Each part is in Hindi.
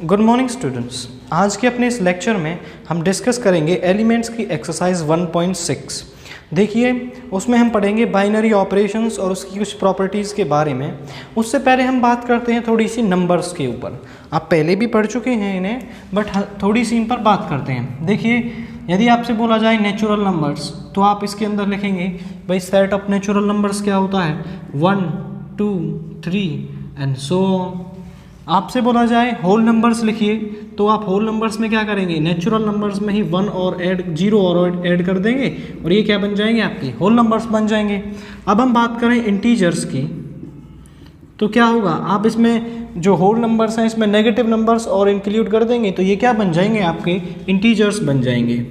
Good morning students. आज के अपने इस लेक्चर में हम डिस्कस करेंगे एलिमेंट्स की एक्सरसाइज 1.6। देखिए उसमें हम पढ़ेंगे बाइनरी ऑपरेशंस और उसकी कुछ प्रॉपर्टीज़ के बारे में। उससे पहले हम बात करते हैं थोड़ी सी नंबर्स के ऊपर। आप पहले भी पढ़ चुके हैं इन्हें, बट थोड़ी सी इन पर बात करते हैं। देखिए यदि आपसे बोला जाए नेचुरल नंबर्स, तो आप इसके अंदर लिखेंगे भाई सेट ऑफ नेचुरल नंबर्स क्या होता है, 1, 2, 3 एंड सो ऑन। आपसे बोला जाए होल नंबर्स लिखिए, तो आप होल नंबर्स में क्या करेंगे, नेचुरल नंबर्स में ही 1 और ऐड 0 और ऐड कर देंगे और ये क्या बन जाएंगे, आपके होल नंबर्स बन जाएंगे। अब हम बात करें इंटीजर्स की, तो क्या होगा, आप इसमें जो होल नंबर्स हैं इसमें नेगेटिव नंबर्स और इंक्लूड कर देंगे, तो ये क्या बन जाएंगे, आपके इंटीजर्स बन जाएंगे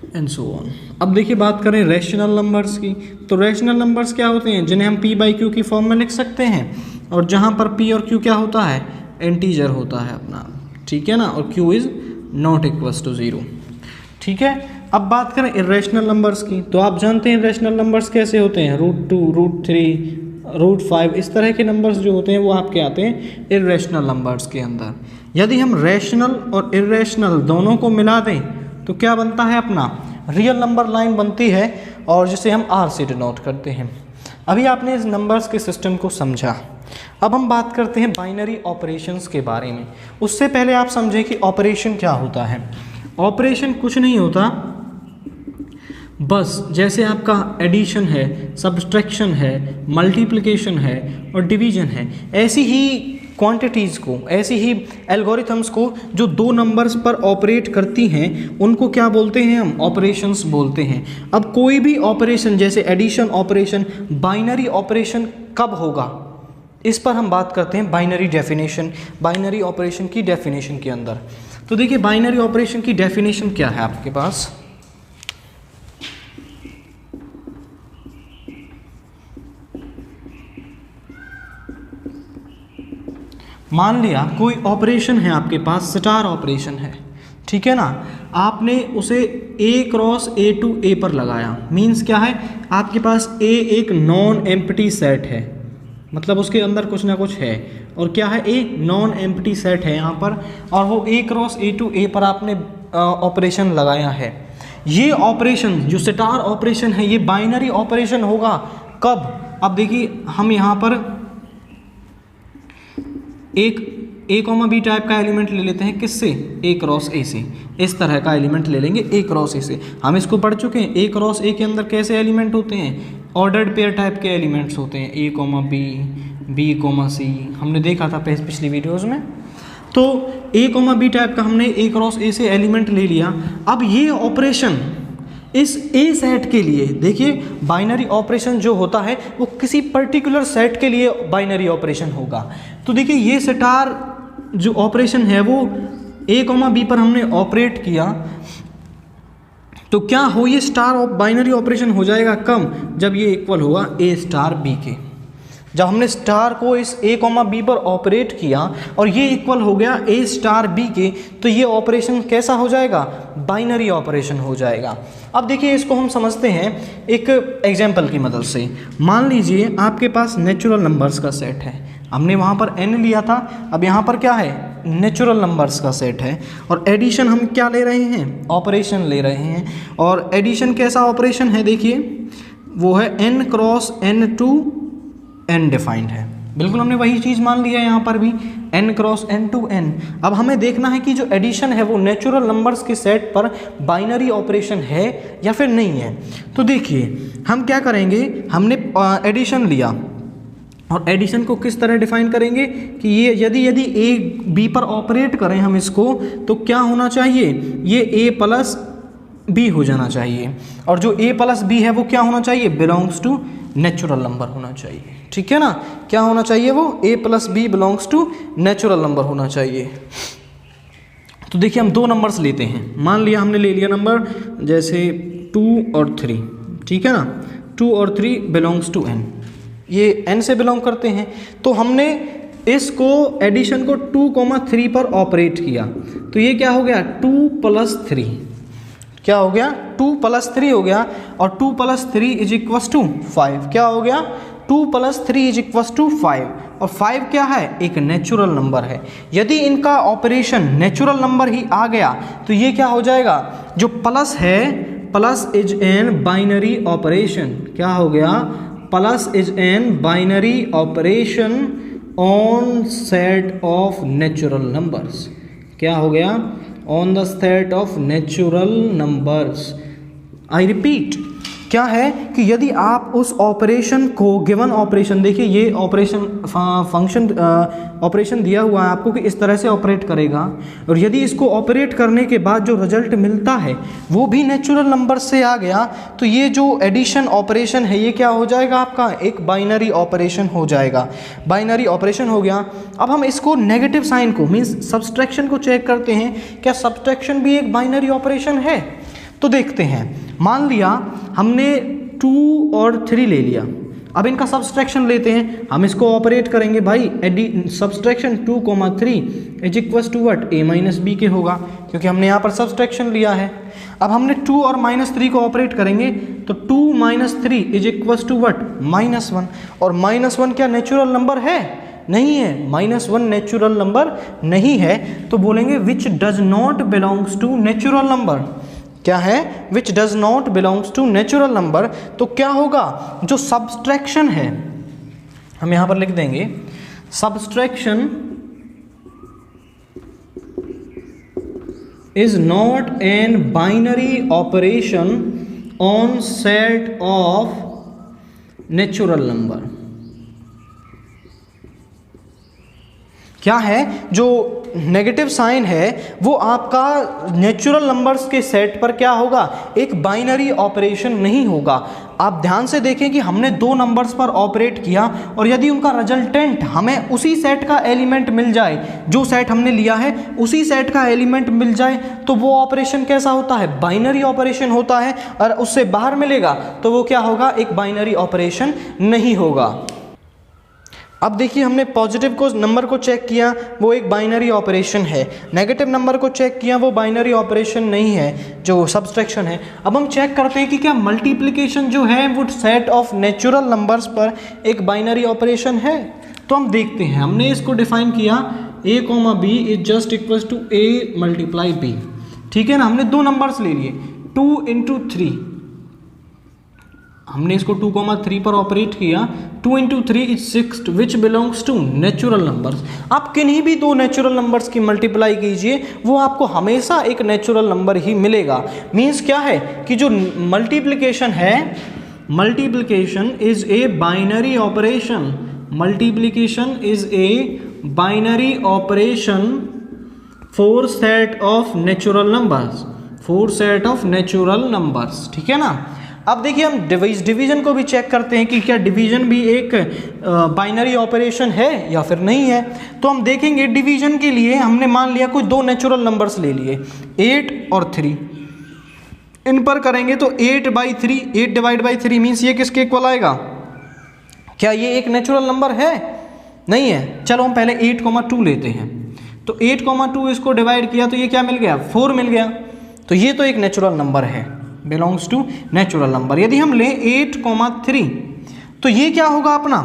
एंड सो ऑन। अब देखिए बात करें रैशनल नंबर्स की, तो रैशनल नंबर्स क्या होते हैं, जिन्हें हम p/q की फॉर्म में लिख सकते हैं, और जहां पर p और q क्या होता है, इंटीजर होता है अपना, ठीक है ना, और q is not equals to 0, ठीक है। अब बात करें इरेशनल नंबर्स की, तो आप जानते हैं इरेशनल नंबर्स कैसे होते हैं, √2, √3, √5, इस तरह के नंबर्स जो होते हैं वो आपके आते हैं इरेशनल नंबर्स के अंदर। यदि हम रैशनल और इरेशनल दोनों को मिला दें तो क्या बनता है, अपना रियल नंबर लाइन बनती है, और जिसे हम R से डिनोट करते हैं। अभी आपने इस नंबर्स के सिस्टम को समझा। अब हम बात करते हैं बाइनरी ऑपरेशंस के बारे में। उससे पहले आप समझें कि ऑपरेशन क्या होता है। ऑपरेशन कुछ नहीं होता, बस जैसे आपका एडिशन है, सब्सट्रैक्शन है, मल्टीप्लिकेशन है और डिवीजन है, ऐसी ही क्वांटिटीज़ को, ऐसी ही एल्गोरिथम्स को जो दो नंबर्स पर ऑपरेट करती हैं, उनको क्या बोलते हैं, हम ऑपरेशंस बोलते हैं। अब कोई भी ऑपरेशन जैसे एडिशन ऑपरेशन, बाइनरी ऑपरेशन कब होगा, इस पर हम बात करते हैं बाइनरी डेफिनेशन, बाइनरी ऑपरेशन की डेफिनेशन के अंदर। तो देखिए बाइनरी ऑपरेशन की डेफिनेशन क्या है आपके पास, मान लिया कोई ऑपरेशन है आपके पास, स्टार ऑपरेशन है, ठीक है ना, आपने उसे A×A पर लगाया। मीन्स क्या है, आपके पास A एक नॉन एम्प्टी सेट है, मतलब उसके अंदर कुछ ना कुछ है, और क्या है, A नॉन एम्प्टी सेट है यहाँ पर, और वो A×A पर आपने ऑपरेशन लगाया है। ये ऑपरेशन जो स्टार ऑपरेशन है, ये बाइनरी ऑपरेशन होगा कब, अब देखिए हम यहाँ पर एक A,B टाइप का एलिमेंट ले लेते हैं, किससे, A×A से, इस तरह का एलिमेंट ले लेंगे A×A से। हम इसको पढ़ चुके हैं, A×A के अंदर कैसे एलिमेंट होते हैं, ऑर्डर्ड पेयर टाइप के एलिमेंट्स होते हैं, A,B, B,C, हमने देखा था पिछली वीडियोस में। तो A,B टाइप का हमने A×A से एलिमेंट ले लिया। अब ये ऑपरेशन इस A सेट के लिए, देखिए बाइनरी ऑपरेशन जो होता है वो किसी पर्टिकुलर सेट के लिए बाइनरी ऑपरेशन होगा। तो देखिए ये स्टार जो ऑपरेशन है वो A,B पर हमने ऑपरेट किया, तो क्या हो, ये स्टार बाइनरी ऑपरेशन हो जाएगा कम, जब ये इक्वल होगा A*B के। जब हमने स्टार को इस A,B पर ऑपरेट किया और ये इक्वल हो गया A*B के, तो ये ऑपरेशन कैसा हो जाएगा, बाइनरी ऑपरेशन हो जाएगा। अब देखिए इसको हम समझते हैं एक एग्जाम्पल की मदद से। मान लीजिए आपके पास नेचुरल नंबर्स का सेट है, हमने वहाँ पर n लिया था, अब यहाँ पर क्या है, नेचुरल नंबर्स का सेट है, और एडिशन हम क्या ले रहे हैं, ऑपरेशन ले रहे हैं। और एडिशन कैसा ऑपरेशन है, देखिए वो है n×n2 n डिफाइंड है, बिल्कुल हमने वही चीज़ मान लिया यहाँ पर भी, n×n2n। अब हमें देखना है कि जो एडिशन है वो नेचुरल नंबर्स के सेट पर बाइनरी ऑपरेशन है या फिर नहीं है। तो देखिए हम क्या करेंगे, हमने एडिशन लिया, और एडिशन को किस तरह डिफाइन करेंगे कि ये यदि A,B पर ऑपरेट करें हम इसको, तो क्या होना चाहिए, ये A+B हो जाना चाहिए, और जो A+B है वो क्या होना चाहिए, बिलोंग्स टू नेचुरल नंबर होना चाहिए, ठीक है ना, क्या होना चाहिए, वो A+B belongs to natural number होना चाहिए। तो देखिए हम दो नंबर्स लेते हैं, मान लिया हमने ले लिया नंबर जैसे 2 और 3, ठीक है ना, 2 और 3 बिलोंग्स टू n, ये n से बिलोंग करते हैं। तो हमने इसको एडिशन को 2,3 पर ऑपरेट किया, तो ये क्या हो गया, 2+3, क्या हो गया, 2+3 हो गया, और 2+3 = 5, क्या हो गया, 2+3 = 5। और 5 क्या है, एक नेचुरल नंबर है। यदि इनका ऑपरेशन नेचुरल नंबर ही आ गया तो ये क्या हो जाएगा, जो प्लस है, plus is an binary operation, क्या हो गया, plus is an binary operation on set of natural numbers, क्या हो गया, on the set of natural numbers. I repeat, क्या है कि यदि आप उस ऑपरेशन को, गिवन ऑपरेशन, देखिए ये ऑपरेशन फंक्शन ऑपरेशन दिया हुआ है आपको कि इस तरह से ऑपरेट करेगा, और यदि इसको ऑपरेट करने के बाद जो रिजल्ट मिलता है वो भी नेचुरल नंबर से आ गया, तो ये जो एडिशन ऑपरेशन है ये क्या हो जाएगा आपका, एक बाइनरी ऑपरेशन हो जाएगा। बाइनरी ऑपरेशन हो गया। अब हम इसको नेगेटिव साइन को, मीन्स सब्सट्रैक्शन को चेक करते हैं, क्या सब्सट्रैक्शन भी एक बाइनरी ऑपरेशन है? तो देखते हैं, मान लिया हमने 2 और 3 ले लिया, अब इनका सब्सट्रैक्शन लेते हैं, हम इसको ऑपरेट करेंगे भाई, subtraction 2,3 is equal to what, a minus B के होगा, क्योंकि हमने यहाँ पर सब्सट्रैक्शन लिया है। अब हमने 2 और -3 को ऑपरेट करेंगे तो 2 - 3 इज इक्वल टू व्हाट, -1, और -1 क्या नेचुरल नंबर है? नहीं है, -1 नेचुरल नंबर नहीं है, तो बोलेंगे which does not belongs to natural number. क्या है, which does not belongs to natural number. तो क्या होगा, जो सब्सट्रैक्शन है, हम यहां पर लिख देंगे subtraction is not an binary operation on set of natural number. क्या है, जो नेगेटिव साइन है वो आपका नेचुरल नंबर्स के सेट पर क्या होगा, एक बाइनरी ऑपरेशन नहीं होगा। आप ध्यान से देखें कि हमने 2 नंबर्स पर ऑपरेट किया, और यदि उनका रिजल्टेंट हमें उसी सेट का एलिमेंट मिल जाए, जो सेट हमने लिया है उसी सेट का एलिमेंट मिल जाए, तो वो ऑपरेशन कैसा होता है, बाइनरी ऑपरेशन होता है। और उससे बाहर मिलेगा तो वो क्या होगा, एक बाइनरी ऑपरेशन नहीं होगा। अब देखिए, हमने पॉजिटिव को नंबर को चेक किया, वो एक बाइनरी ऑपरेशन है। नेगेटिव नंबर को चेक किया, वो बाइनरी ऑपरेशन नहीं है, जो सब्सट्रैक्शन है। अब हम चेक करते हैं कि क्या मल्टीप्लिकेशन जो है वो सेट ऑफ नेचुरल नंबर्स पर एक बाइनरी ऑपरेशन है। तो हम देखते हैं, हमने इसको डिफाइन किया a, b is just equal to a multiply b, ठीक है ना। हमने 2 नंबर्स ले लिए, 2 × 3, हमने इसको 2,3 पर ऑपरेट किया, 2 × 3 is 6 which belongs to natural numbers. आप किन्हीं भी 2 नेचुरल नंबर्स की मल्टीप्लाई कीजिए, वो आपको हमेशा एक नेचुरल नंबर ही मिलेगा। मीन्स क्या है कि जो मल्टीप्लिकेशन है, multiplication is a binary operation, multiplication is a binary operation for set of natural numbers, for set of natural numbers, ठीक है ना। अब देखिए, हम डिवीजन को भी चेक करते हैं कि क्या डिवीजन भी एक बाइनरी ऑपरेशन है या फिर नहीं है। तो हम देखेंगे, डिवीजन के लिए हमने मान लिया कोई 2 नेचुरल नंबर्स ले लिए, 8 और 3, इन पर करेंगे तो 8/3, 8 डिवाइड बाई 3 मीन्स ये किसके इक्वल आएगा, क्या ये एक नेचुरल नंबर है? नहीं है। चलो हम पहले 8,2 लेते हैं, तो 8,2 इसको डिवाइड किया तो ये क्या मिल गया, 4 मिल गया, तो ये तो एक नेचुरल नंबर है, बिलोंग्स टू नेचुरल नंबर। यदि हम लें 8,3 तो ये क्या होगा अपना,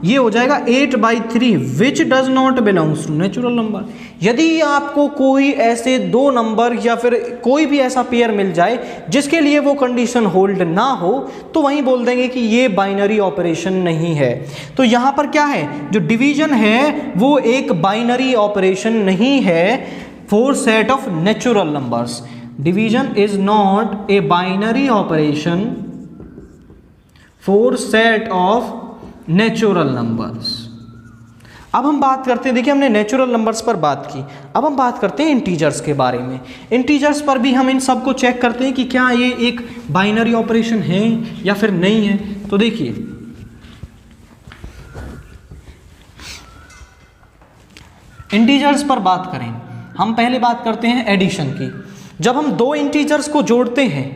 ये हो जाएगा 8/3 which does not belongs to natural number. यदि आपको कोई ऐसे 2 नंबर या फिर कोई भी ऐसा पेयर मिल जाए जिसके लिए वो कंडीशन होल्ड ना हो, तो वहीं बोल देंगे कि ये बाइनरी ऑपरेशन नहीं है। तो यहाँ पर क्या है, जो डिवीजन है वो एक बाइनरी ऑपरेशन नहीं है for set of natural numbers. Division is not a binary operation for set of natural numbers। अब हम बात करते हैं, देखिए हमने नेचुरल नंबर्स पर बात की, अब हम बात करते हैं इंटीजर्स के बारे में। इंटीजर्स पर भी हम इन सब को चेक करते हैं कि क्या ये एक बाइनरी ऑपरेशन है या फिर नहीं है। तो देखिए, इंटीजर्स पर बात करें, हम पहले बात करते हैं एडिशन की। जब हम 2 इंटीजर्स को जोड़ते हैं,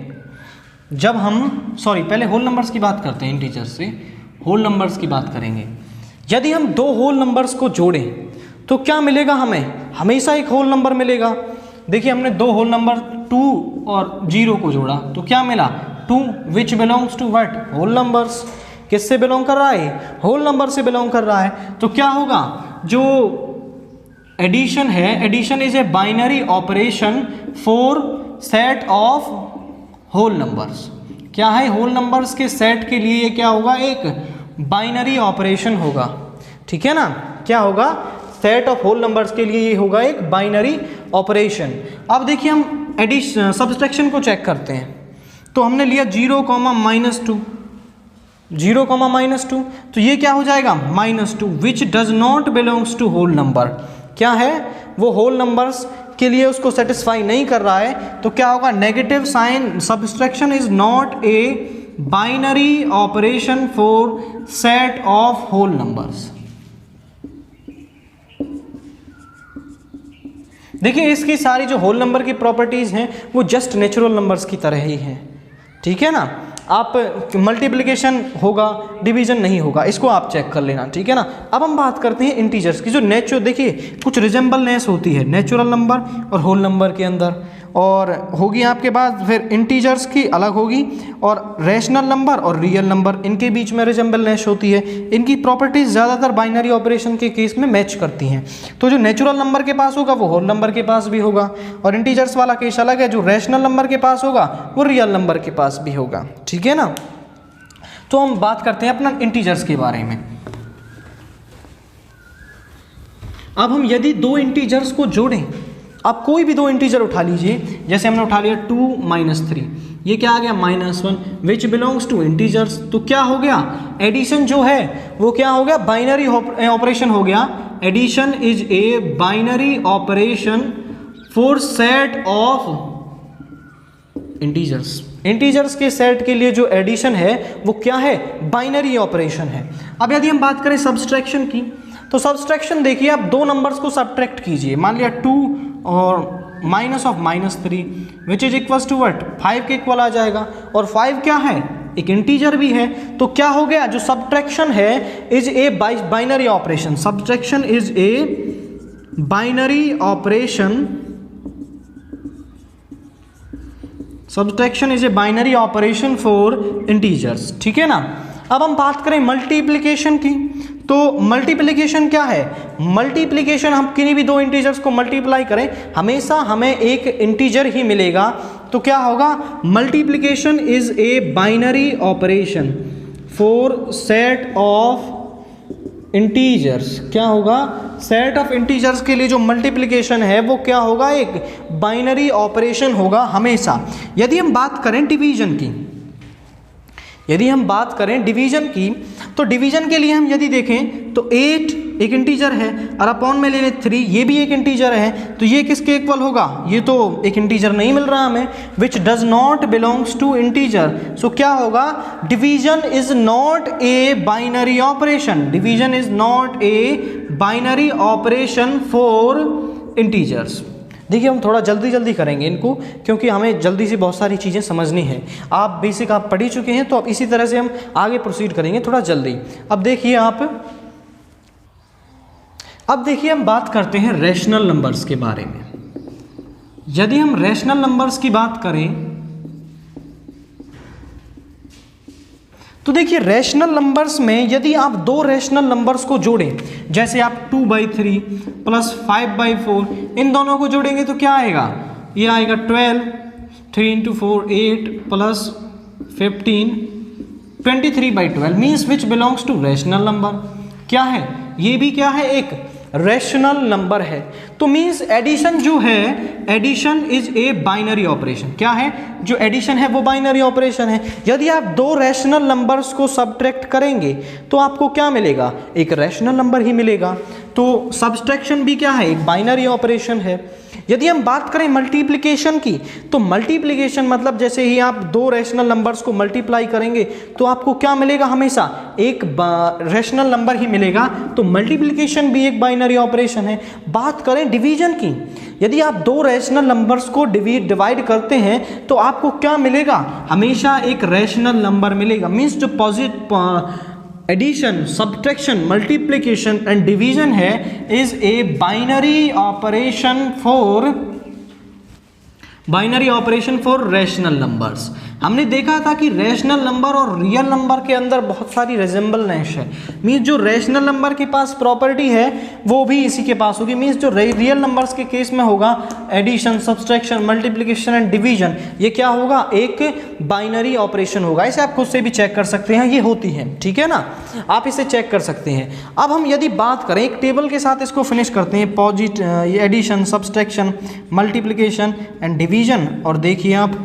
जब हम पहले होल नंबर्स की बात करते हैं, इंटीजर्स से होल नंबर्स की बात करेंगे। यदि हम 2 होल नंबर्स को जोड़ें तो क्या मिलेगा हमें, हमेशा एक होल नंबर मिलेगा। देखिए, हमने 2 होल नंबर 2 और 0 को जोड़ा तो क्या मिला, 2 which belongs to what, whole numbers. किससे बिलोंग कर रहा है? होल नंबर से बिलोंग कर रहा है। तो क्या होगा, जो एडिशन है, addition is a binary operation for set of whole numbers. क्या है? होल नंबर्स के सेट के लिए ये क्या होगा? एक बाइनरी ऑपरेशन होगा। ठीक है ना? क्या होगा? सेट ऑफ होल नंबर्स के लिए ये होगा एक बाइनरी ऑपरेशन। अब देखिए हम एडिशन सब्सट्रैक्शन को चेक करते हैं। तो हमने लिया 0, -2, 0, -2, तो ये क्या हो जाएगा? -2 which does not belongs to whole number. क्या है? वो होल नंबर्स के लिए उसको सेटिस्फाई नहीं कर रहा है, तो क्या होगा? Negative sign. Subtraction is not a binary operation for set of whole numbers. देखिए इसकी सारी जो होल नंबर की प्रॉपर्टीज हैं वो जस्ट नेचुरल नंबर्स की तरह ही हैं। ठीक है ना? आप मल्टीप्लिकेशन होगा, डिवीजन नहीं होगा, इसको आप चेक कर लेना। ठीक है ना? अब हम बात करते हैं इंटीजर्स की। जो नेचुरल, देखिए कुछ रिजेंबलनेस होती है नेचुरल नंबर और होल नंबर के अंदर, और होगी आपके पास फिर इंटीजर्स की अलग होगी, और रैशनल नंबर और रियल नंबर, इनके बीच में रिजेंबलनेस होती है। इनकी प्रॉपर्टीज ज़्यादातर बाइनरी ऑपरेशन के केस में मैच करती हैं। तो जो नेचुरल नंबर के पास होगा वो होल नंबर के पास भी होगा, और इंटीजर्स वाला केस अलग है, जो रैशनल नंबर के पास होगा वो रियल नंबर के पास भी होगा। ठीक है ना? तो हम बात करते हैं अपना इंटीजर्स के बारे में। अब हम यदि दो इंटीजर्स को जोड़ें, आप कोई भी दो इंटीजर उठा लीजिए, जैसे हमने उठा लिया 2 - 3, ये क्या आ गया? -1 विच बिलोंग्स टू इंटीजर्स। तो क्या हो गया? एडिशन जो है वो क्या हो गया? बाइनरी ऑपरेशन हो गया। Addition is a binary operation for set of integers. Integers के सेट के लिए जो एडिशन है वो क्या है? बाइनरी ऑपरेशन है। अब यदि हम बात करें सब्सट्रैक्शन की, तो सब्सट्रैक्शन देखिए, आप दो नंबर्स को सब्ट्रैक्ट कीजिए। मान लिया 2 और -3 which is equals to what? 5 के इक्वल आ जाएगा, और 5 क्या है? एक इंटीजर भी है। तो क्या हो गया? जो सब्ट्रैक्शन है is a binary operation. Subtraction is a binary operation. Subtraction is a binary operation for integers. ठीक है ना? अब हम बात करें मल्टीप्लिकेशन की, तो मल्टीप्लिकेशन क्या है? मल्टीप्लिकेशन, हम किन्हीं भी दो इंटीजर्स को मल्टीप्लाई करें, हमेशा हमें एक इंटीजर ही मिलेगा। तो क्या होगा? Multiplication is a binary operation for set of integers. क्या होगा? सेट ऑफ इंटीजर्स के लिए जो मल्टीप्लिकेशन है वो क्या होगा? एक बाइनरी ऑपरेशन होगा हमेशा। यदि हम बात करें डिवीजन की, यदि हम बात करें डिवीजन की, तो डिवीजन के लिए हम यदि देखें तो 8 एक इंटीजर है, और अपॉन में ले लें 3, ये भी एक इंटीजर है। तो ये किसके इक्वल होगा? ये तो एक इंटीजर नहीं मिल रहा हमें, which does not belongs to integer. So क्या होगा? Division is not a binary operation. Division is not a binary operation for integers. देखिए हम थोड़ा जल्दी करेंगे इनको, क्योंकि हमें जल्दी से बहुत सारी चीज़ें समझनी है। आप बेसिक आप पढ़ ही चुके हैं, तो अब इसी तरह से हम आगे प्रोसीड करेंगे थोड़ा जल्दी। अब देखिए हम बात करते हैं रैशनल नंबर्स के बारे में। यदि हम रैशनल नंबर्स की बात करें, तो देखिए रैशनल नंबर्स में यदि आप दो रैशनल नंबर्स को जोड़ें, जैसे आप 2/3 प्लस 5/4, इन दोनों को जोड़ेंगे तो क्या आएगा? ये आएगा 12, 3 × 4 8 plus 15 23/12 means which belongs to rational number. क्या है? ये भी क्या है? एक रैशनल नंबर है। तो मीन्स एडिशन जो है, addition is a binary operation. क्या है? जो एडिशन है वो बाइनरी ऑपरेशन है। यदि आप दो रैशनल नंबर्स को सब्ट्रैक्ट करेंगे तो आपको क्या मिलेगा? एक रैशनल नंबर ही मिलेगा। तो सब्सट्रैक्शन भी क्या है? एक बाइनरी ऑपरेशन है। यदि हम बात करें मल्टीप्लिकेशन की, तो मल्टीप्लिकेशन मतलब जैसे ही आप दो रैशनल नंबर्स को मल्टीप्लाई करेंगे तो आपको क्या मिलेगा? हमेशा एक रैशनल नंबर ही मिलेगा। तो मल्टीप्लिकेशन भी एक बाइनरी ऑपरेशन है। बात करें डिवीजन की, यदि आप दो रैशनल नंबर्स को डिवाइड करते हैं तो आपको क्या मिलेगा? हमेशा एक रैशनल नंबर मिलेगा। मीन्स जो addition, subtraction, multiplication and division है is a binary operation for rational numbers. हमने देखा था कि रैशनल नंबर और रियल नंबर के अंदर बहुत सारी रिजेंबलनेस है। मीन्स जो रैशनल नंबर के पास प्रॉपर्टी है वो भी इसी के पास होगी। मीन्स जो रियल नंबर्स के केस में होगा addition, subtraction, multiplication and division, ये क्या होगा, एक बाइनरी ऑपरेशन होगा। इसे आप खुद से भी चेक कर सकते हैं, ये होती है, ठीक है ना, आप इसे चेक कर सकते हैं। अब हम यदि बात करें एक टेबल के साथ, इसको फिनिश करते हैं, addition, subtraction, multiplication and division. और देखिए आप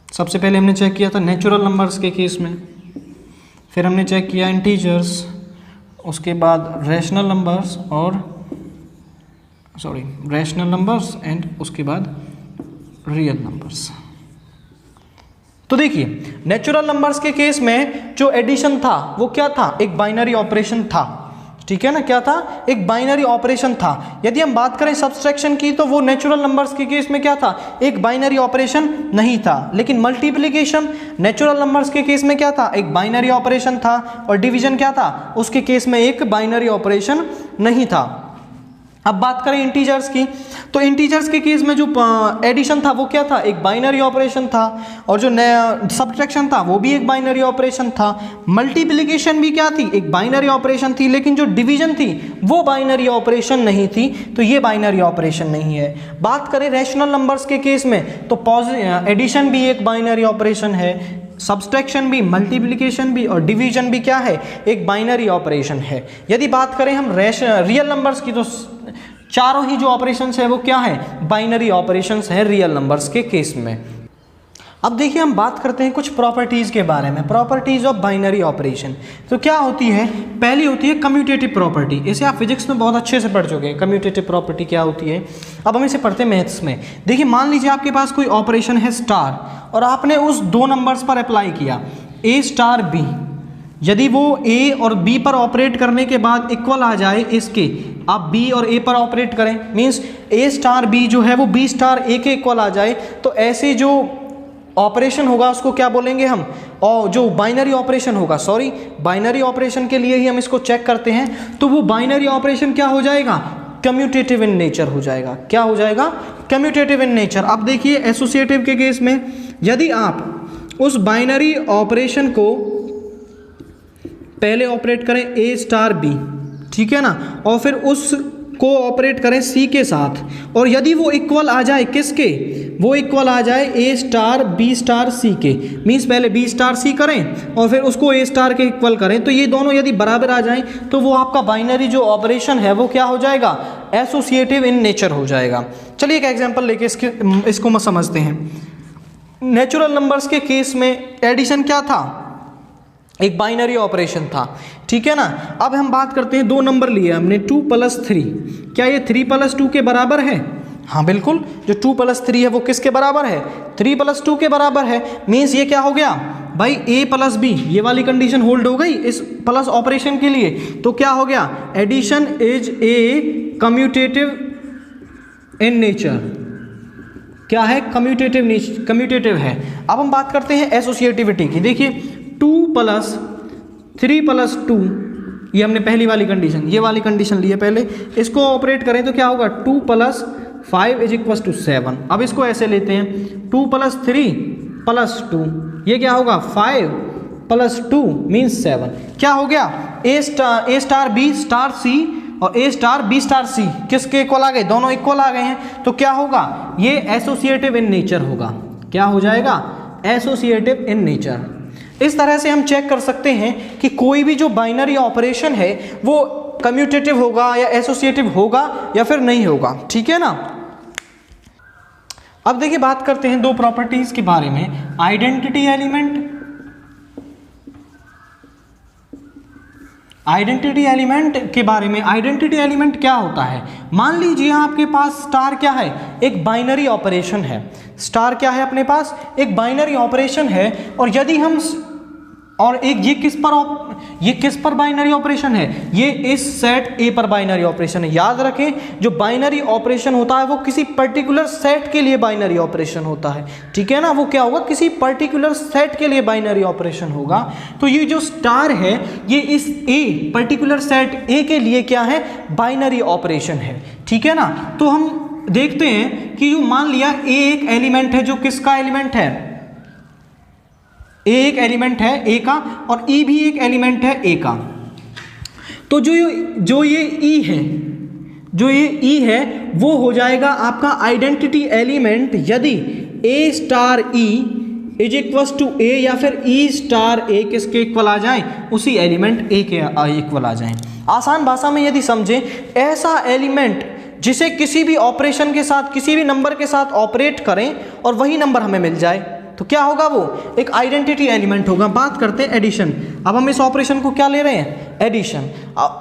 सबसे पहले हमने चेक किया था नेचुरल नंबर्स के केस में, फिर हमने चेक किया इंटीजर्स, उसके बाद रैशनल नंबर्स और रैशनल नंबर्स एंड उसके बाद रियल नंबर्स। तो देखिए नेचुरल नंबर्स के केस में जो एडिशन था वो क्या था, एक बाइनरी ऑपरेशन था, ठीक है ना, क्या था, एक बाइनरी ऑपरेशन था। यदि हम बात करें सब्सट्रैक्शन की तो वो नेचुरल नंबर्स के केस में क्या था, एक बाइनरी ऑपरेशन नहीं था। लेकिन मल्टीप्लिकेशन नेचुरल नंबर्स के केस में क्या था, एक बाइनरी ऑपरेशन था, और डिवीजन क्या था, उसके केस में एक बाइनरी ऑपरेशन नहीं था। अब बात करें इंटीजर्स की, तो इंटीजर्स के केस में जो एडिशन था वो क्या था, एक बाइनरी ऑपरेशन था, और जो सब्ट्रैक्शन था वो भी एक बाइनरी ऑपरेशन था। मल्टीप्लिकेशन भी क्या थी, एक बाइनरी ऑपरेशन थी, लेकिन जो डिवीजन थी वो बाइनरी ऑपरेशन नहीं थी, तो ये बाइनरी ऑपरेशन नहीं है। बात करें रैशनल नंबर्स के केस में तो एडिशन भी एक बाइनरी ऑपरेशन है, सब्सट्रैक्शन भी, मल्टीप्लिकेशन भी और डिवीजन भी क्या है, एक बाइनरी ऑपरेशन है। यदि बात करें हम रियल नंबर्स की तो चारों ही जो ऑपरेशंस है वो क्या है, बाइनरी ऑपरेशंस है रियल नंबर्स के केस में। अब देखिए हम बात करते हैं कुछ प्रॉपर्टीज के बारे में, प्रॉपर्टीज ऑफ बाइनरी ऑपरेशन। तो क्या होती है, पहली होती है कम्यूटेटिव प्रॉपर्टी, इसे आप फिजिक्स में बहुत अच्छे से पढ़ चुके हैं, कम्यूटेटिव प्रॉपर्टी क्या होती है। अब हम इसे पढ़ते हैं मैथ्स में। देखिए मान लीजिए आपके पास कोई ऑपरेशन है स्टार, और आपने उस दो नंबर्स पर अप्लाई किया ए स्टार बी। यदि वो ए और बी पर ऑपरेट करने के बाद इक्वल आ जाए इसके, आप बी और ए पर ऑपरेट करें, मीन्स ए स्टार बी जो है वो बी स्टार ए के इक्वल आ जाए, तो ऐसे जो ऑपरेशन होगा उसको क्या बोलेंगे हम, और जो बाइनरी ऑपरेशन होगा, बाइनरी ऑपरेशन के लिए ही हम इसको चेक करते हैं, तो वो बाइनरी ऑपरेशन क्या हो जाएगा, कम्यूटेटिव इन नेचर हो जाएगा। क्या हो जाएगा, कम्यूटेटिव इन नेचर। अब देखिए एसोसिएटिव के केस में यदि आप उस बाइनरी ऑपरेशन को पहले ऑपरेट करें ए स्टार बी, ठीक है ना, और फिर उस को ऑपरेट करें सी के साथ, और यदि वो इक्वल आ जाए किसके, वो इक्वल आ जाए ए स्टार बी स्टार सी के, मीन्स पहले बी स्टार सी करें और फिर उसको ए स्टार के इक्वल करें, तो ये दोनों यदि बराबर आ जाएं तो वो आपका बाइनरी जो ऑपरेशन है वो क्या हो जाएगा, एसोसिएटिव इन नेचर हो जाएगा। चलिए एक एग्जांपल लेके इसको हम समझते हैं। नेचुरल नंबर्स के केस में एडिशन क्या था, एक बाइनरी ऑपरेशन था, ठीक है ना। अब हम बात करते हैं, दो नंबर लिए हमने 2 + 3, क्या ये 3 + 2 के बराबर है, हाँ बिल्कुल, जो 2 + 3 है वो किसके बराबर है, 3 + 2 के बराबर है। मीन्स ये क्या हो गया भाई, a + b, ये वाली कंडीशन होल्ड हो गई इस प्लस ऑपरेशन के लिए, तो क्या हो गया, addition is a commutative in nature, क्या है, कम्यूटेटिव है। अब हम बात करते हैं एसोसिएटिविटी की। देखिए 2 + 3 + 2, ये हमने पहली वाली कंडीशन, ये वाली कंडीशन ली है पहले, इसको ऑपरेट करें तो क्या होगा, 2 + 5 = 7। अब इसको ऐसे लेते हैं, 2 + 3 + 2, ये क्या होगा, 5 + 2 मीन्स 7। क्या हो गया, ए स्टार बी स्टार सी और ए स्टार बी स्टार सी किसके इक्वल आ गए, दोनों इक्वल आ गए हैं, तो क्या होगा, ये एसोसिएटिव इन नेचर होगा। क्या हो जाएगा, एसोसिएटिव इन नेचर। इस तरह से हम चेक कर सकते हैं कि कोई भी जो बाइनरी ऑपरेशन है वो कम्यूटेटिव होगा या एसोसिएटिव होगा या फिर नहीं होगा, ठीक है ना। अब देखिए बात करते हैं दो प्रॉपर्टीज के बारे में, आइडेंटिटी एलिमेंट, आइडेंटिटी एलिमेंट के बारे में। आइडेंटिटी एलिमेंट क्या होता है, मान लीजिए आपके पास स्टार क्या है, एक बाइनरी ऑपरेशन है, स्टार क्या है अपने पास, एक बाइनरी ऑपरेशन है, और यदि हम और एक ये किस पर बाइनरी ऑपरेशन है, ये इस सेट ए पर बाइनरी ऑपरेशन है। याद रखें जो बाइनरी ऑपरेशन होता है वो किसी पर्टिकुलर सेट के लिए बाइनरी ऑपरेशन होता है, ठीक है ना, वो क्या होगा, किसी पर्टिकुलर सेट के लिए बाइनरी ऑपरेशन होगा। तो ये जो स्टार है ये इस ए पर्टिकुलर सेट ए के लिए क्या है, बाइनरी ऑपरेशन है, ठीक है ना। तो हम देखते हैं कि जो मान लिया ए एक एलिमेंट है, जो किसका एलिमेंट है, ए एक एलिमेंट है ए का, और ई भी एक एलिमेंट है ए का। तो जो ये ई है, जो ये ई है वो हो जाएगा आपका आइडेंटिटी एलिमेंट यदि a star e is equal to a, या फिर ई स्टार ए किसके इक्वल आ जाए, उसी एलिमेंट ए के इक्वल आ जाए। आसान भाषा में यदि समझें, ऐसा एलिमेंट जिसे किसी भी ऑपरेशन के साथ, किसी भी नंबर के साथ ऑपरेट करें और वही नंबर हमें मिल जाए, तो क्या होगा, वो एक आइडेंटिटी एलिमेंट होगा। बात करते हैं एडिशन। अब हम इस ऑपरेशन को क्या ले रहे हैं, एडिशन।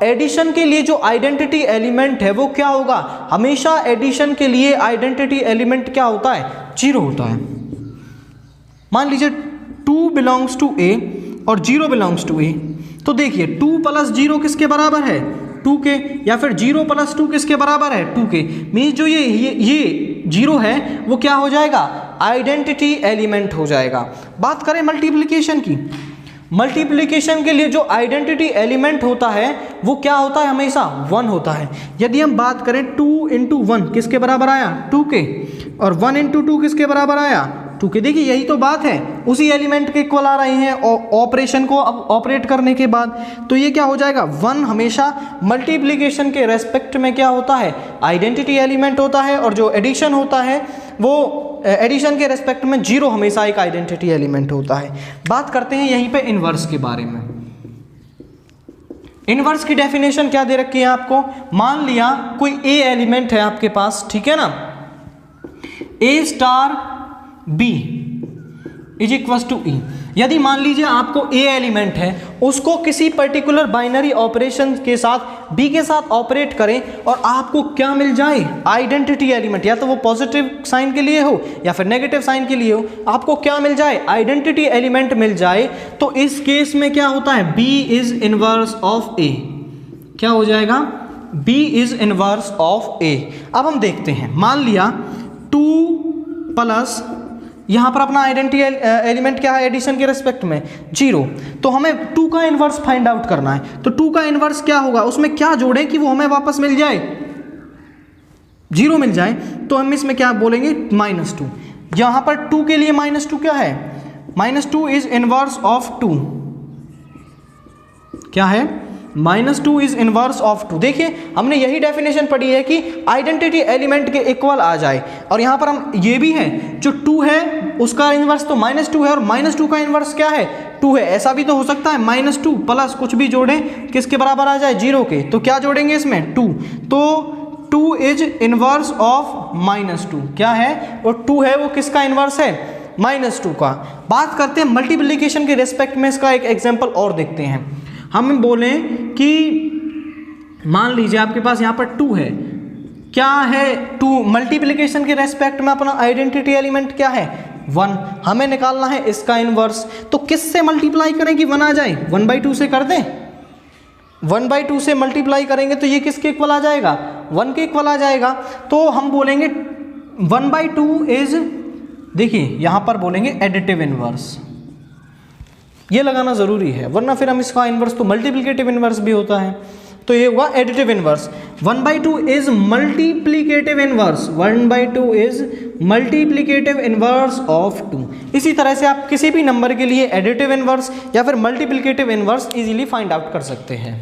एडिशन के लिए जो आइडेंटिटी एलिमेंट है वो क्या होगा, हमेशा एडिशन के लिए आइडेंटिटी एलिमेंट क्या होता है, 0 होता है। मान लीजिए 2 बिलोंग्स टू ए और 0 बिलोंग्स टू ए, तो देखिए 2 + 0 किसके बराबर है, 2 के, या फिर 0 + 2 किसके बराबर है, 2 के। मीन्स जो ये 0 है वो क्या हो जाएगा, आइडेंटिटी एलिमेंट हो जाएगा। बात करें मल्टीप्लिकेशन की, मल्टीप्लिकेशन के लिए जो आइडेंटिटी एलिमेंट होता है वो क्या होता है, हमेशा 1 होता है। यदि हम बात करें 2 × 1 किसके बराबर आया, 2 के, और 1 × 2 किसके बराबर आया, 2 के। देखिए यही तो बात है, उसी एलिमेंट के इक्वल आ रहे हैं ऑपरेशन को अब ऑपरेट करने के बाद। तो ये क्या हो जाएगा, 1 हमेशा मल्टीप्लिकेशन के रेस्पेक्ट में क्या होता है, आइडेंटिटी एलिमेंट होता है, और जो एडिशन होता है वो एडिशन के रेस्पेक्ट में 0 हमेशा एक आइडेंटिटी एलिमेंट होता है। बात करते हैं यहीं पे इनवर्स के बारे में। इनवर्स की डेफिनेशन क्या दे रखी है आपको, मान लिया कोई ए एलिमेंट है आपके पास, ठीक है ना, a star b is equal to e. यदि मान लीजिए आपको ए एलिमेंट है, उसको किसी पर्टिकुलर बाइनरी ऑपरेशन के साथ बी के साथ ऑपरेट करें और आपको क्या मिल जाए, आइडेंटिटी एलिमेंट, या तो वो पॉजिटिव साइन के लिए हो या फिर नेगेटिव साइन के लिए हो, आपको क्या मिल जाए, आइडेंटिटी एलिमेंट मिल जाए, तो इस केस में क्या होता है, बी इज इनवर्स ऑफ ए। क्या हो जाएगा, बी इज इनवर्स ऑफ ए। अब हम देखते हैं, मान लिया 2 प्लस यहाँ पर अपना आइडेंटिटी एलिमेंट क्या है, एडिशन के रेस्पेक्ट में 0, तो हमें 2 का इन्वर्स फाइंड आउट करना है। तो 2 का इन्वर्स क्या होगा, उसमें क्या जोड़ें कि वो हमें वापस मिल जाए, 0 मिल जाए। तो हम इसमें क्या बोलेंगे, -2। यहाँ पर 2 के लिए -2 क्या है, -2 इज इनवर्स ऑफ 2, क्या है, -2 इज इनवर्स ऑफ 2। देखिए हमने यही डेफिनेशन पढ़ी है कि आइडेंटिटी एलिमेंट के इक्वल आ जाए, और यहाँ पर हम ये भी है, जो 2 है उसका इन्वर्स तो -2 है, और -2 का इन्वर्स क्या है, 2 है। ऐसा भी तो हो सकता है -2 प्लस कुछ भी जोड़ें किसके बराबर आ जाए, 0 के। तो क्या जोड़ेंगे इसमें, 2, तो 2 इज इनवर्स ऑफ -2, क्या है, और 2 है वो किसका इन्वर्स है, -2 का। बात करते हैं मल्टीप्लिकेशन के रेस्पेक्ट में, इसका एक एग्जाम्पल और देखते हैं। हम बोलें कि मान लीजिए आपके पास यहाँ पर 2 है, क्या है, 2 मल्टीप्लिकेशन के रेस्पेक्ट में अपना आइडेंटिटी एलिमेंट क्या है, 1। हमें निकालना है इसका इन्वर्स, तो किससे मल्टीप्लाई करें कि 1 आ जाए, 1/2 से कर दें। 1/2 से मल्टीप्लाई करेंगे तो ये किसके इक्वल आ जाएगा, 1 के इक्वल आ जाएगा। तो हम बोलेंगे 1/2 इज, देखिए यहाँ पर बोलेंगे एडिटिव इन्वर्स, ये लगाना ज़रूरी है, वरना फिर हम इसका इन्वर्स तो मल्टीप्लिकेटिव इन्वर्स भी होता है, तो ये हुआ additive inverse. 1/2 is multiplicative inverse, 1/2 is multiplicative inverse of 2। इसी तरह से आप किसी भी नंबर के लिए एडिटिव इन्वर्स या फिर multiplicative inverse easily find out कर सकते हैं।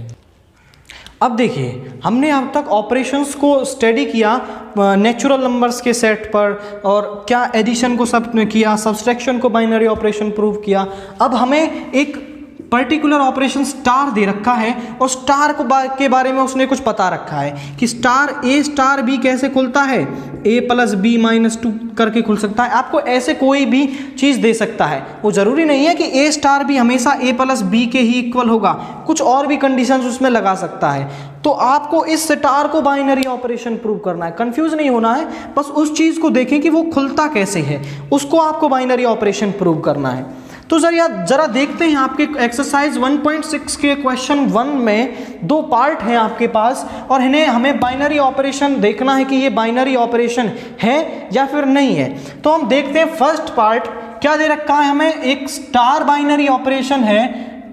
अब देखिए हमने अब तक ऑपरेशंस को स्टडी किया नेचुरल नंबर्स के सेट पर, और क्या एडिशन को सब किया, सब्सट्रैक्शन को बाइनरी ऑपरेशन प्रूव किया। अब हमें एक पर्टिकुलर ऑपरेशन स्टार दे रखा है, और स्टार को के बारे में उसने कुछ बता रखा है कि स्टार ए स्टार बी कैसे खुलता है, a + b - 2 करके खुल सकता है। आपको ऐसे कोई भी चीज़ दे सकता है, वो ज़रूरी नहीं है कि a स्टार भी हमेशा a + b के ही इक्वल होगा, कुछ और भी कंडीशंस उसमें लगा सकता है। तो आपको इस स्टार को बाइनरी ऑपरेशन प्रूव करना है, कंफ्यूज नहीं होना है, बस उस चीज़ को देखें कि वो खुलता कैसे है, उसको आपको बाइनरी ऑपरेशन प्रूव करना है। तो जरा देखते हैं आपके एक्सरसाइज 1.6 के क्वेश्चन 1 में 2 पार्ट हैं आपके पास, और इन्हें हमें बाइनरी ऑपरेशन देखना है कि ये बाइनरी ऑपरेशन है या फिर नहीं है। तो हम देखते हैं फर्स्ट पार्ट क्या दे रखा है हमें, एक स्टार बाइनरी ऑपरेशन है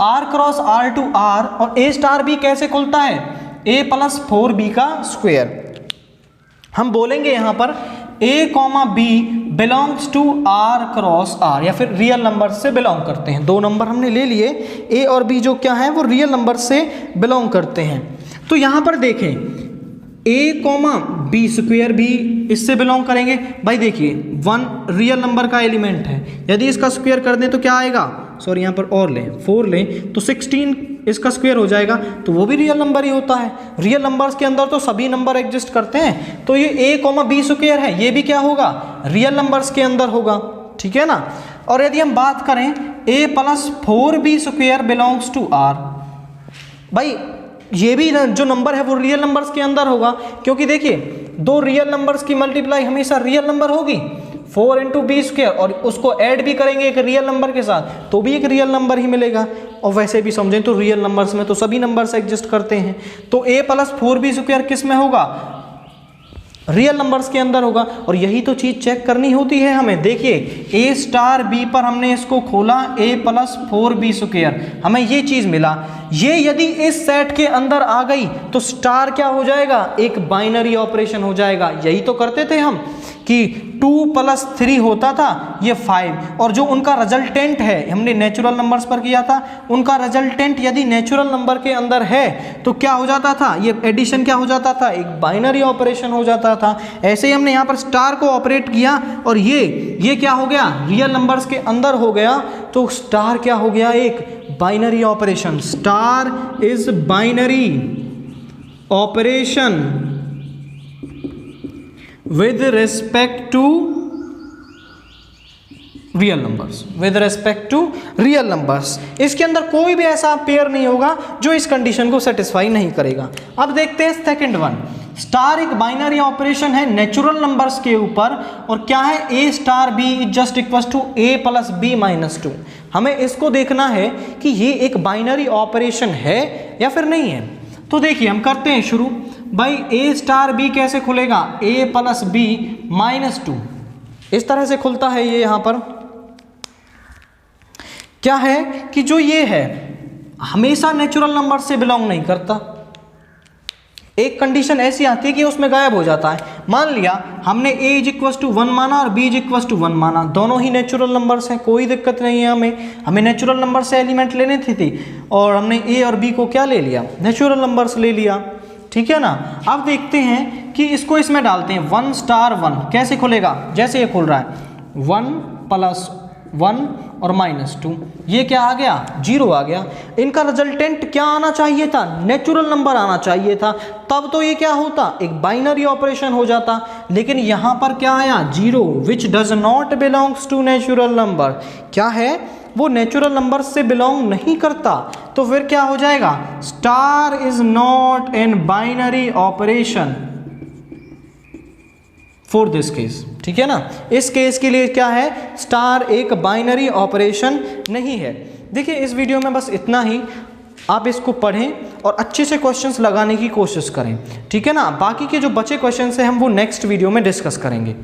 r × r to r, और a स्टार b कैसे खुलता है, a + 4b का स्क्वायर। हम बोलेंगे यहाँ पर a comma b belongs to r cross r, या फिर रियल नंबर से बिलोंग करते हैं। दो नंबर हमने ले लिए, a और b जो क्या है वो रियल नंबर से बिलोंग करते हैं। तो यहाँ पर देखें a कॉमा b स्क्वायर भी इससे बिलोंग करेंगे। भाई देखिए 1 रियल नंबर का एलिमेंट है, यदि इसका स्क्वायर कर दें तो क्या आएगा, सॉरी यहाँ पर और लें 4 लें तो 16 इसका स्क्वायर हो जाएगा, तो वो भी रियल नंबर ही होता है। रियल नंबर्स के अंदर तो सभी नंबर एग्जिस्ट करते हैं, तो ये a कॉमा b स्क्वायर है, ये भी क्या होगा, रियल नंबर्स के अंदर होगा, ठीक है ना। और यदि हम बात करें a plus 4b square belongs to r, भाई ये भी जो नंबर है वो रियल नंबर्स के अंदर होगा, क्योंकि देखिए दो रियल नंबर्स की मल्टीप्लाई हमेशा रियल नंबर होगी, 4 इंटू बी स्क्वायर, और उसको ऐड भी करेंगे एक रियल नंबर के साथ तो भी एक रियल नंबर ही मिलेगा। और वैसे भी समझें तो रियल नंबर्स में तो सभी नंबर्स एग्जिस्ट करते हैं, तो a प्लस 4b स्क्वायर किस में होगा, रियल नंबर्स के अंदर होगा। और यही तो चीज़ चेक करनी होती है हमें। देखिए a स्टार b पर हमने इसको खोला a प्लस 4b स्क्वायर, हमें ये चीज़ मिला, ये यदि इस सेट के अंदर आ गई तो स्टार क्या हो जाएगा, एक बाइनरी ऑपरेशन हो जाएगा। यही तो करते थे हम कि 2 प्लस 3 होता था ये 5, और जो उनका रिजल्टेंट है, हमने नेचुरल नंबर्स पर किया था, उनका रिजल्टेंट यदि नेचुरल नंबर के अंदर है तो क्या हो जाता था, ये एडिशन क्या हो जाता था, एक बाइनरी ऑपरेशन हो जाता था। ऐसे ही हमने यहाँ पर स्टार को ऑपरेट किया और ये क्या हो गया, रियल नंबर्स के अंदर हो गया, तो स्टार क्या हो गया, एक binary operation. Star is binary operation with respect to real numbers, with respect to real numbers। इसके अंदर कोई भी ऐसा पेयर नहीं होगा जो इस कंडीशन को सेटिस्फाई नहीं करेगा। अब देखते हैं सेकंड वन, स्टार एक बाइनरी ऑपरेशन है नेचुरल नंबर्स के ऊपर, और क्या है, a star b is just equal to a plus b minus 2। हमें इसको देखना है कि ये एक बाइनरी ऑपरेशन है या फिर नहीं है। तो देखिए हम करते हैं शुरू। भाई a स्टार b कैसे खुलेगा, a प्लस b माइनस 2, इस तरह से खुलता है ये। यहाँ पर क्या है कि जो ये है हमेशा नेचुरल नंबर से बिलोंग नहीं करता, एक कंडीशन ऐसी आती है कि उसमें गायब हो जाता है। मान लिया हमने a इज इक्वल टू 1 माना और b इज इक्वल टू 1 माना, दोनों ही नेचुरल नंबर्स हैं, कोई दिक्कत नहीं है। हमें नेचुरल नंबर से एलिमेंट लेने थी और हमने a और b को क्या ले लिया, नेचुरल नंबर्स ले लिया, ठीक है ना। अब देखते हैं कि इसको इसमें डालते हैं, 1 स्टार 1 कैसे खुलेगा, जैसे ये खुल रहा है 1 प्लस 1 और माइनस 2, ये क्या आ गया, 0 आ गया। इनका रिजल्टेंट क्या आना चाहिए था, नेचुरल नंबर आना चाहिए था, तब तो ये क्या होता, एक बाइनरी ऑपरेशन हो जाता। लेकिन यहाँ पर क्या आया, 0 which does not belongs to natural number, क्या है वो नेचुरल नंबर से बिलोंग नहीं करता। तो फिर क्या हो जाएगा, star is not an binary operation for this case, ठीक है ना। इस केस के लिए क्या है, स्टार एक बाइनरी ऑपरेशन नहीं है। देखिए इस वीडियो में बस इतना ही, आप इसको पढ़ें और अच्छे से क्वेश्चंस लगाने की कोशिश करें, ठीक है ना। बाकी के जो बचे क्वेश्चंस हैं हम वो नेक्स्ट वीडियो में डिस्कस करेंगे।